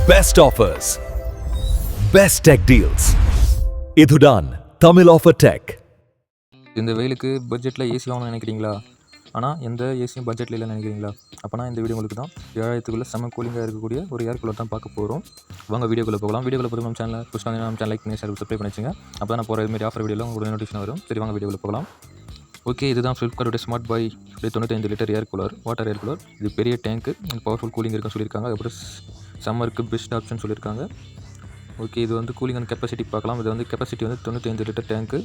Best offers, best tech deals. இதுதான் Tamil offer tech. இந்த வெயிலுக்கு பட்ஜெட்டில் ஏசி வாங்கணும்னு நினைக்கிறீங்களா? ஆனால் எந்த ஏசியும் பட்ஜெட்டில் இல்லைன்னு நினைக்கிறீங்களா? அப்போனா இந்த வீடியோ உங்களுக்கு தான் 7000க்குள்ளே செம்ம கூலிங்காக இருக்கக்கூடிய ஒரு ஏர் கூலர் தான் பார்க்க போகிறோம். வாங்க வீடியோக்குள்ளே போகலாம். வீடியோக்குள்ளே போகிற நம்ம சேனல் ஃபஸ்ட் வந்து நம்ம சேனல் லைக் பண்ணி சப்ஸ்கிரைப் பண்ணி வச்சுங்க. அப்போ தான் நான் போகிற இதுமாரி ஆஃபர் வீடியோவில் உங்களுக்கு நோட்டிஃபிகேஷன் வரும். சரி வாங்க வீடியோக்குள்ளே போகலாம். ஓகே, இதுதான் ஃப்ளிப்கார்ட்டோட smart buy 95 litre air cooler, water air cooler. இது பெரிய டேங்க்கு, பவர்ஃபுல் கூலிங் இருக்குன்னு சொல்லியிருக்காங்க. அதுக்கப்புறம் சம்மருக்கு பெஸ்ட் ஆப்ஷன் சொல்லியிருக்காங்க. ஓகே, இது வந்து கூலிங் அண்ட் கெப்பாசிட்டி பார்க்கலாம். இது வந்து கெப்பாசிட்டி வந்து 95 லிட்டர் டேங்க்கு.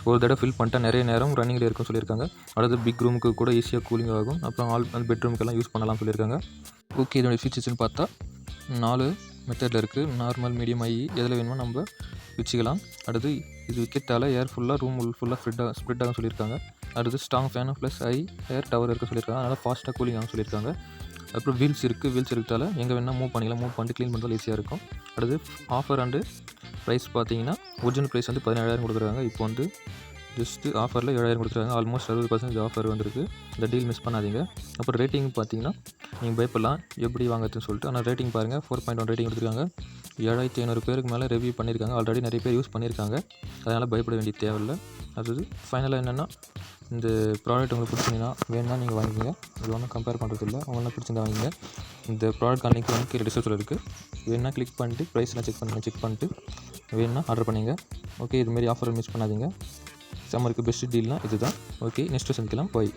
ஒரு தடவை ஃபில் பண்ணிட்டா நிறைய நேரம் ரன்னிங்கில் இருக்குன்னு சொல்லியிருக்காங்க. அடுத்து பிக் ரூமுக்கு கூட ஈஸியாக கூலிங் ஆகும். அப்புறம் அந்த பெட்ரூமுக்கெல்லாம் யூஸ் பண்ணலாம் சொல்லியிருக்காங்க. ஓகே, இதோட ஃபீச்சர்ஸ்னு பார்த்தா 4 மெத்தடில் இருக்குது. நார்மல், மீடியம், ஹை, எதில் வேணுமோ நம்ம வச்சுக்கலாம். அடுத்து இது விற்கிறதால ஏர் ஃபுல்லாக ரூம் ஃபுல்லாக ஸ்ப்ரெட் ஆகும் சொல்லியிருக்காங்க. அடுத்து ஸ்ட்ராங் ஃபேனு ப்ளஸ் ஹை ஏர் டவர் இருக்குன்னு சொல்லியிருக்காங்க. அதனால் ஃபாஸ்ட்டாக கூலிங் ஆகும் சொல்லியிருக்காங்க. அப்புறம் வீல்ஸ் இருக்கிறதால எங்கே வேணால் மூவ் பண்ணிட்டு க்ளீன் பண்ணுறது ஈஸியாக இருக்கும். அடுத்து ஆஃபர் அண்டு ப்ரைஸ் பார்த்தீங்கன்னா ஒரிஜினல் ப்ரைஸ் வந்து 17,000 கொடுக்குறாங்க. இப்போ வந்து ஜஸ்ட்டு ஆஃபரில் 7,000 கொடுத்துருக்காங்க. ஆல்மோஸ்ட் 60% ஆஃபர் வந்துருக்கு. இந்த டீல் மிஸ் பண்ணாதீங்க. அப்புறம் ரேட்டிங் பார்த்தீங்கன்னா நீங்கள் பயப்படலாம் எப்படி வாங்குறதுன்னு சொல்லிட்டு. ஆனால் ரேட்டிங் பாருங்கள், 4.1 ரேட்டிங் கொடுத்துருக்காங்க. 7,500 பேருக்கு மேலே ரிவ்யூ பண்ணியிருக்காங்க. ஆல்ரெடி நிறைய பேர் யூஸ் பண்ணியிருக்காங்க. அதனால் பயப்பட வேண்டிய தேவையில்லை. அடுத்தது ஃபைனலாக என்னென்னா, இந்த ப்ராடக்ட் உங்களுக்கு பிடிச்சிங்கன்னா வேணும்னா நீங்கள் வாங்கிங்க. இது ஒன்றும் கம்பேர் பண்ணுறது இல்லை. உங்களுக்கு பிடிச்சிருந்தா வாங்கிங்க. இந்த ப்ராடக்ட் லிங்க் வந்து கீழே டிஸ்கிரிப்ஷனில் இருக்குது. வேணும்னா கிளிக் பண்ணிட்டு ப்ரைஸ்லாம் செக் பண்ணிட்டு வேணும்னா ஆர்டர் பண்ணிங்க. ஓகே, இதுமாரி ஆஃபர் மிஸ் பண்ணாதீங்க. சம்மருக்கு பெஸ்ட் டீல்னால் இது தான். ஓகே, நெக்ஸ்ட்டு சந்திக்கலாம். பாய்.